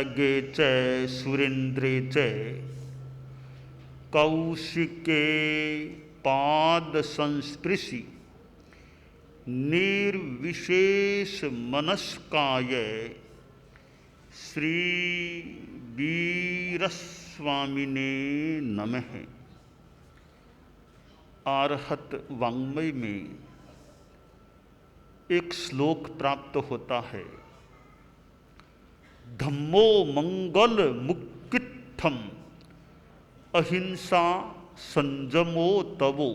नगे च सुरेन्द्रे च कौशिके पाद संस्पृशि निर्विशेष मनस्काय श्री वीरस्वामिने नमः। आर्हत वाङ्मय में एक श्लोक प्राप्त होता है, धम्मो मंगल मुक्तित्थम अहिंसा संजमो तवो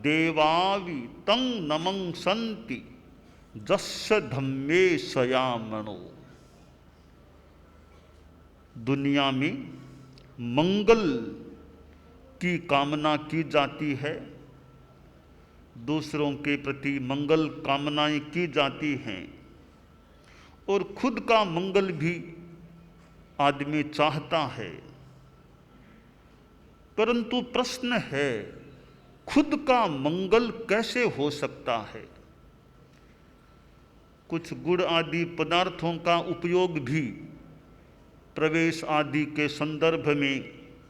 देवावि तं नमंसन्ति जस्य धम्मे सयामणो। दुनिया में मंगल की कामना की जाती है, दूसरों के प्रति मंगल कामनाएं की जाती हैं और खुद का मंगल भी आदमी चाहता है। परंतु प्रश्न है, खुद का मंगल कैसे हो सकता है? कुछ गुड़ आदि पदार्थों का उपयोग भी प्रवेश आदि के संदर्भ में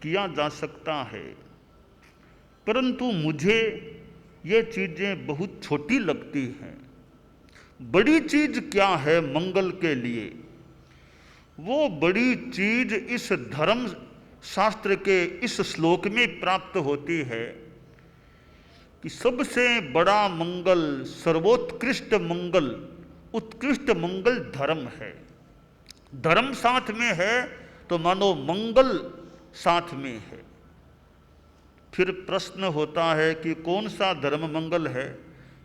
किया जा सकता है, परंतु मुझे ये चीज़ें बहुत छोटी लगती हैं। बड़ी चीज़ क्या है मंगल के लिए? वो बड़ी चीज़ इस धर्म शास्त्र के इस श्लोक में प्राप्त होती है कि सबसे बड़ा मंगल, सर्वोत्कृष्ट मंगल, उत्कृष्ट मंगल धर्म है। धर्म साथ में है तो मानो मंगल साथ में है। फिर प्रश्न होता है कि कौन सा धर्म मंगल है?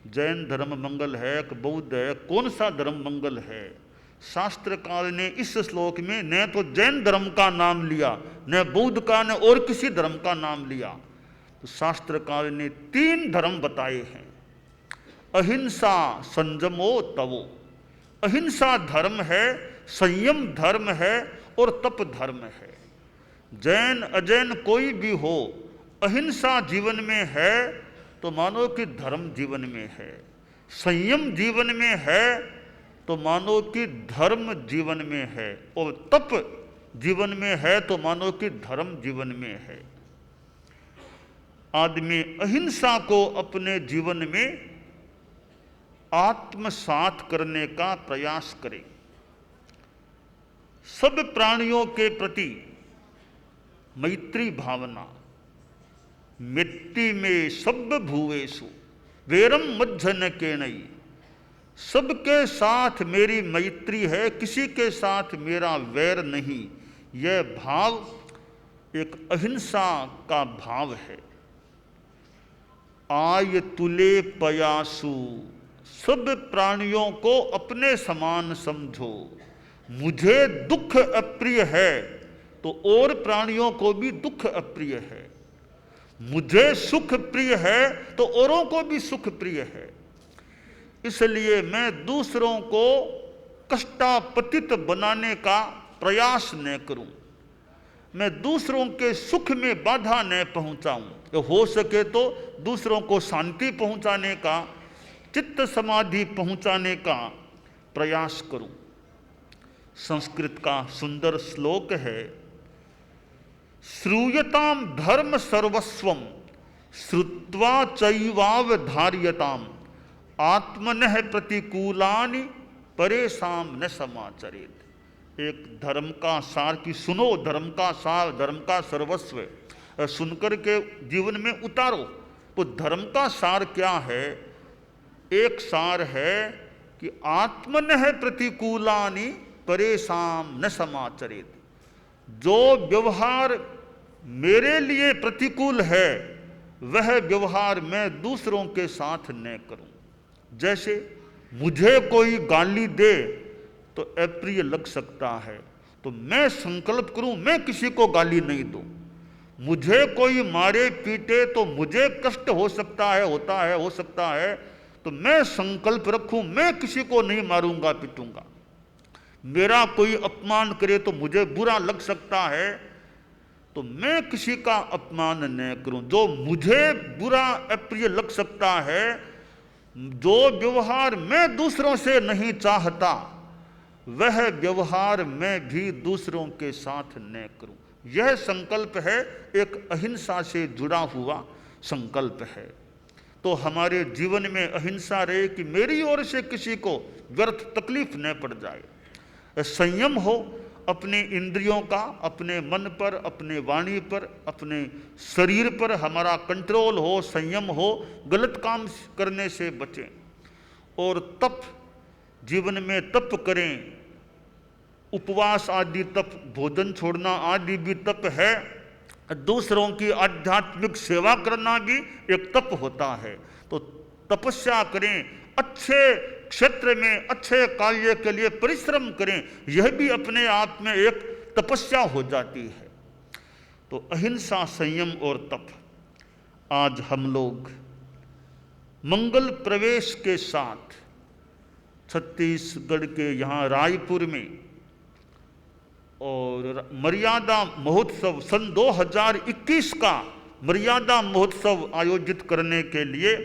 जैन धर्म मंगल है कि बौद्ध है? कौन सा धर्म मंगल है? शास्त्रकार ने इस श्लोक में न तो जैन धर्म का नाम लिया, न बौद्ध का, न और किसी धर्म का नाम लिया। तो शास्त्रकार ने 3 धर्म बताए हैं। अहिंसा संजमो तवो, अहिंसा धर्म है, संयम धर्म है और तप धर्म है। जैन अजैन कोई भी हो, अहिंसा जीवन में है तो मानो कि धर्म जीवन में है, संयम जीवन में है तो मानो कि धर्म जीवन में है, और तप जीवन में है तो मानो कि धर्म जीवन में है। आदमी अहिंसा को अपने जीवन में आत्मसात करने का प्रयास करे। सब प्राणियों के प्रति मैत्री भावना, मिट्टी में सब भूवेशु वेरम मज्जन के नई, सबके साथ मेरी मैत्री है, किसी के साथ मेरा वैर नहीं। यह भाव एक अहिंसा का भाव है। आय तुले पयासु, सब प्राणियों को अपने समान समझो। मुझे दुख अप्रिय है तो और प्राणियों को भी दुख अप्रिय है। मुझे सुख प्रिय है तो औरों को भी सुख प्रिय है। इसलिए मैं दूसरों को कष्टापतित बनाने का प्रयास न करूं, मैं दूसरों के सुख में बाधा न पहुंचाऊं। तो हो सके तो दूसरों को शांति पहुंचाने का, चित्त समाधि पहुंचाने का प्रयास करूं। संस्कृत का सुंदर श्लोक है, श्रूयताम धर्म सर्वस्वम श्रुत्वा चैवावधार्यताम आत्मनः प्रतिकूलानि परेशान न समाचरेत। एक धर्म का सार की सुनो, धर्म का सार, धर्म का सर्वस्व सुनकर के जीवन में उतारो। तो धर्म का सार क्या है? एक सार है कि आत्मनः प्रतिकूलानि परेशान न समाचरेत। जो व्यवहार मेरे लिए प्रतिकूल है वह व्यवहार मैं दूसरों के साथ न करूं। जैसे मुझे कोई गाली दे तो अप्रिय लग सकता है, तो मैं संकल्प करूं मैं किसी को गाली नहीं दूं। मुझे कोई मारे पीटे तो मुझे कष्ट हो सकता है, होता है, हो सकता है, तो मैं संकल्प रखूं मैं किसी को नहीं मारूंगा पीटूंगा। मेरा कोई अपमान करे तो मुझे बुरा लग सकता है, तो मैं किसी का अपमान न करूं। जो मुझे बुरा अप्रिय लग सकता है, जो व्यवहार मैं दूसरों से नहीं चाहता, वह व्यवहार मैं भी दूसरों के साथ न करूं। यह संकल्प है, एक अहिंसा से जुड़ा हुआ संकल्प है। तो हमारे जीवन में अहिंसा रहे कि मेरी ओर से किसी को व्यर्थ तकलीफ न पड़ जाए। संयम हो अपने इंद्रियों का, अपने मन पर, अपने वाणी पर, अपने शरीर पर हमारा कंट्रोल हो, संयम हो, गलत काम करने से बचें। और तप, जीवन में तप करें, उपवास आदि तप, भोजन छोड़ना आदि भी तप है। दूसरों की आध्यात्मिक सेवा करना भी एक तप होता है। तो तपस्या करें, अच्छे क्षेत्र में अच्छे कार्य के लिए परिश्रम करें, यह भी अपने आप में एक तपस्या हो जाती है। तो अहिंसा, संयम और तप। आज हम लोग मंगल प्रवेश के साथ छत्तीसगढ़ के यहाँ रायपुर में और मर्यादा महोत्सव सन 2021 का मर्यादा महोत्सव आयोजित करने के लिए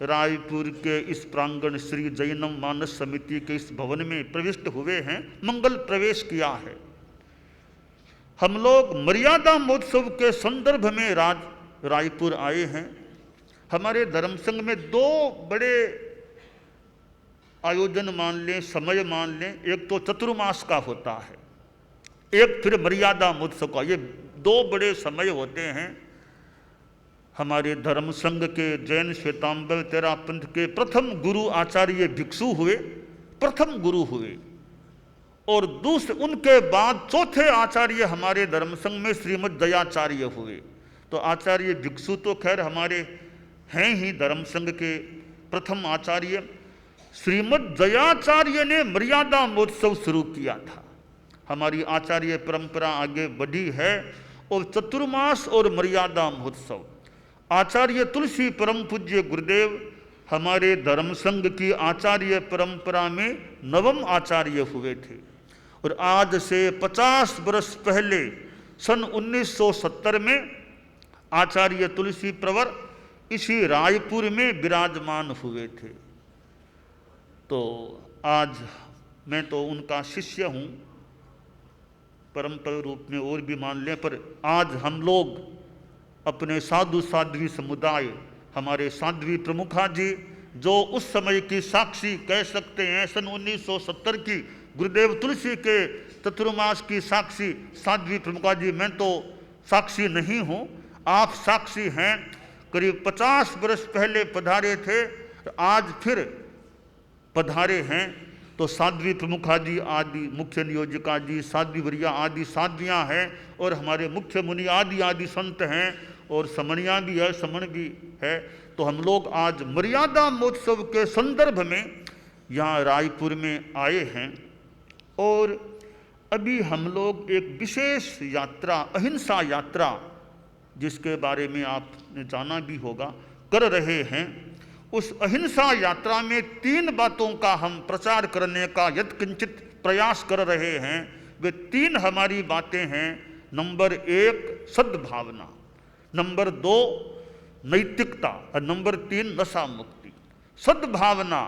रायपुर के इस प्रांगण श्री जैनम मानस समिति के इस भवन में प्रविष्ट हुए हैं, मंगल प्रवेश किया है। हम लोग मर्यादा महोत्सव के संदर्भ में रायपुर आए हैं। हमारे धर्म संघ में दो बड़े आयोजन मान लें, समय मान लें। एक तो चतुर्मास का होता है, एक फिर मर्यादा महोत्सव का। ये दो बड़े समय होते हैं। हमारे धर्म संघ के जैन श्वेतांबर तेरा पंथ के प्रथम गुरु आचार्य भिक्षु हुए, प्रथम गुरु हुए। और दूसरे उनके बाद चौथे आचार्य हमारे धर्म संघ में श्रीमद दयाचार्य हुए। तो आचार्य भिक्षु तो खैर हमारे हैं ही धर्म संघ के प्रथम आचार्य। श्रीमद दयाचार्य ने मर्यादा महोत्सव शुरू किया था। हमारी आचार्य परंपरा आगे बढ़ी है। और चतुर्मास और मर्यादा महोत्सव, आचार्य तुलसी परम पूज्य गुरुदेव हमारे धर्म संघ की आचार्य परंपरा में नवम आचार्य हुए थे। और आज से 50 वर्ष पहले सन 1970 में आचार्य तुलसी प्रवर इसी रायपुर में विराजमान हुए थे। तो आज मैं तो उनका शिष्य हूँ परंपरा रूप में, और भी मान लें। पर आज हम लोग अपने साधु साध्वी समुदाय, हमारे साध्वी प्रमुखा जी जो उस समय की साक्षी कह सकते हैं, सन 1970 की गुरुदेव तुलसी के चतुर्मास की साक्षी साध्वी प्रमुखा जी। मैं तो साक्षी नहीं हूँ, आप साक्षी हैं। करीब 50 वर्ष पहले पधारे थे, आज फिर पधारे हैं। तो साध्वी प्रमुखा जी आदि, मुख्य नियोजिका जी, साध्वी वरिया आदि साध्वियाँ हैं। और हमारे मुख्य मुनि आदि आदि संत हैं। और समणियाँ भी है, समण भी है। तो हम लोग आज मर्यादा महोत्सव के संदर्भ में यहाँ रायपुर में आए हैं। और अभी हम लोग एक विशेष यात्रा, अहिंसा यात्रा, जिसके बारे में आपने जाना भी होगा, कर रहे हैं। उस अहिंसा यात्रा में 3 बातों का हम प्रचार करने का यत्किंचित प्रयास कर रहे हैं। वे 3 हमारी बातें हैं। नंबर 1 सद्भावना, नंबर 2 नैतिकता और नंबर 3 नशा मुक्ति। सद्भावना,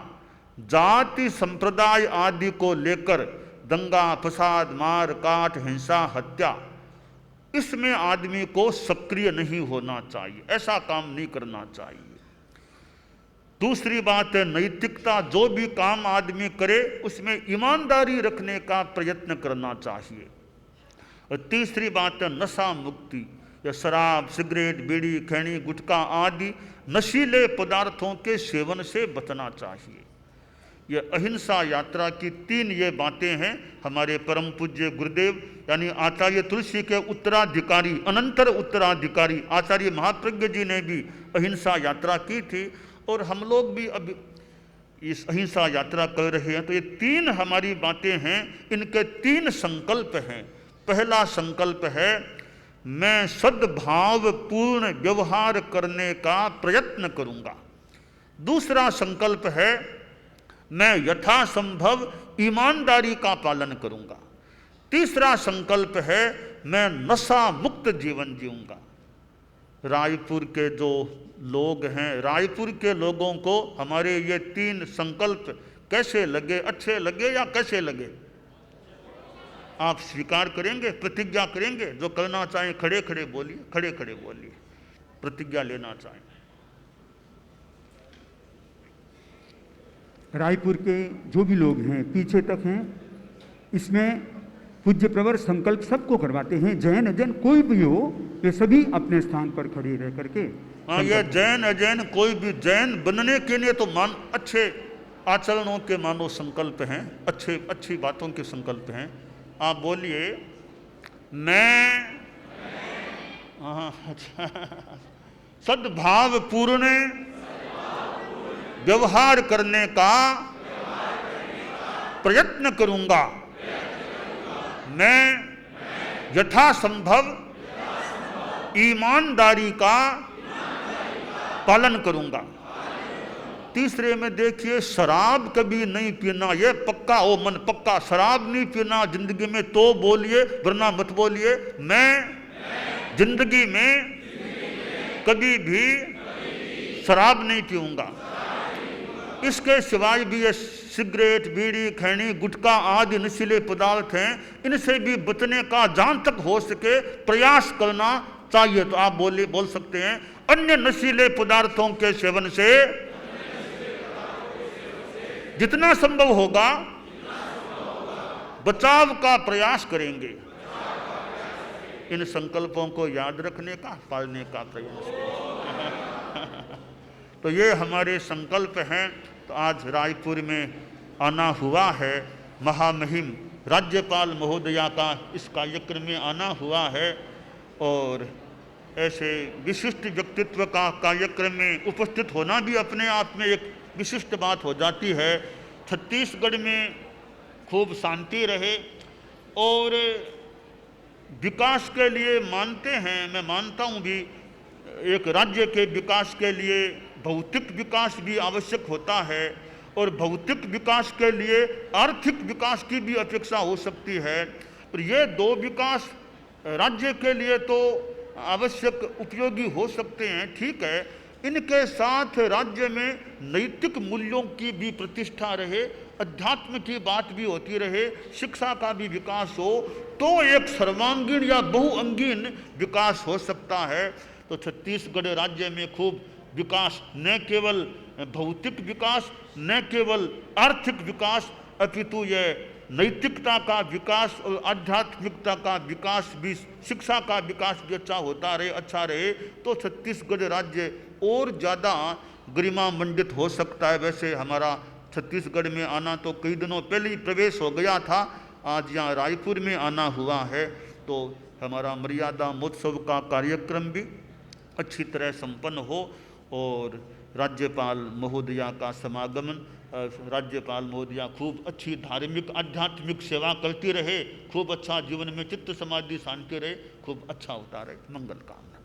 जाति संप्रदाय आदि को लेकर दंगा फसाद, मार काट, हिंसा, हत्या, इसमें आदमी को सक्रिय नहीं होना चाहिए, ऐसा काम नहीं करना चाहिए। दूसरी बात है नैतिकता, जो भी काम आदमी करे उसमें ईमानदारी रखने का प्रयत्न करना चाहिए। और तीसरी बात है नशा मुक्ति, या शराब, सिगरेट, बीड़ी, खैनी, गुटखा आदि नशीले पदार्थों के सेवन से बचना चाहिए। ये अहिंसा यात्रा की 3 ये बातें हैं। हमारे परम पूज्य गुरुदेव यानी आचार्य तुलसी के उत्तराधिकारी, अनंतर उत्तराधिकारी आचार्य महाप्रज्ञ जी ने भी अहिंसा यात्रा की थी। और हम लोग भी अब इस अहिंसा यात्रा कर रहे हैं। तो ये 3 हमारी बातें हैं, इनके 3 संकल्प हैं। पहला संकल्प है मैं सद्भाव पूर्ण व्यवहार करने का प्रयत्न करूंगा। दूसरा संकल्प है मैं यथासंभव ईमानदारी का पालन करूंगा। तीसरा संकल्प है मैं नशा मुक्त जीवन जीऊंगा। रायपुर के जो लोग हैं, रायपुर के लोगों को हमारे ये 3 संकल्प कैसे लगे, अच्छे लगे या कैसे लगे? आप स्वीकार करेंगे, प्रतिज्ञा करेंगे? जो करना चाहें खड़े खड़े बोलिए, खड़े खड़े बोलिए, प्रतिज्ञा लेना चाहें। रायपुर के जो भी लोग हैं पीछे तक हैं, इसमें पूज्य प्रवर संकल्प सबको करवाते हैं, जैन अजैन कोई भी हो, वे सभी अपने स्थान पर खड़े रह करके। हाँ, ये जैन अजैन कोई भी, जैन बनने के लिए तो अच्छे आचरणों के मानो संकल्प हैं, अच्छी बातों के संकल्प हैं। आप बोलिए, मैं अच्छा सद्भाव पूर्ण व्यवहार करने का प्रयत्न करूंगा। मैं यथासंभव ईमानदारी का पालन करूंगा। तीसरे में देखिए, शराब कभी नहीं पीना, ये पक्का हो, मन पक्का, शराब नहीं पीना जिंदगी में, तो बोलिए, वरना मत बोलिए। मैं जिंदगी में कभी भी शराब नहीं पीऊंगा। इसके सिवाय भी ये सिगरेट, बीड़ी, खैनी, गुटखा आदि नशीले पदार्थ हैं, इनसे भी बचने का जहां तक हो सके प्रयास करना चाहिए। तो आप बोल सकते हैं, अन्य नशीले पदार्थों के सेवन से जितना संभव होगा बचाव का प्रयास करेंगे। इन संकल्पों को याद रखने का, पालने का प्रयास करेंगे। तो ये हमारे संकल्प हैं। तो आज रायपुर में आना हुआ है, महामहिम राज्यपाल महोदया का इस कार्यक्रम में आना हुआ है, और ऐसे विशिष्ट व्यक्तित्व का कार्यक्रम में उपस्थित होना भी अपने आप में एक विशिष्ट बात हो जाती है। छत्तीसगढ़ में खूब शांति रहे, और विकास के लिए मानते हैं, मैं मानता हूँ भी, एक राज्य के विकास के लिए भौतिक विकास भी आवश्यक होता है, और भौतिक विकास के लिए आर्थिक विकास की भी अपेक्षा हो सकती है। और ये दो विकास राज्य के लिए तो आवश्यक उपयोगी हो सकते हैं, ठीक है, इनके साथ राज्य में नैतिक मूल्यों की भी प्रतिष्ठा रहे, अध्यात्म की बात भी होती रहे, शिक्षा का भी विकास हो, तो एक सर्वांगीण या बहुअंगीण विकास हो सकता है। तो छत्तीसगढ़ राज्य में खूब विकास, न केवल भौतिक विकास, न केवल आर्थिक विकास, अपितु यह नैतिकता का विकास और आध्यात्मिकता का विकास भी, शिक्षा का विकास भी अच्छा रहे, तो छत्तीसगढ़ राज्य और ज़्यादा गरिमा मंडित हो सकता है। वैसे हमारा छत्तीसगढ़ में आना तो कई दिनों पहले ही प्रवेश हो गया था, आज यहाँ रायपुर में आना हुआ है। तो हमारा मर्यादा महोत्सव का कार्यक्रम भी अच्छी तरह संपन्न हो, और राज्यपाल महोदया का समागमन, राज्यपाल महोदया खूब अच्छी धार्मिक आध्यात्मिक सेवा करती रहे, खूब अच्छा जीवन में चित्त समाधि शांति रहे, खूब अच्छा होता रहे। मंगल कामना।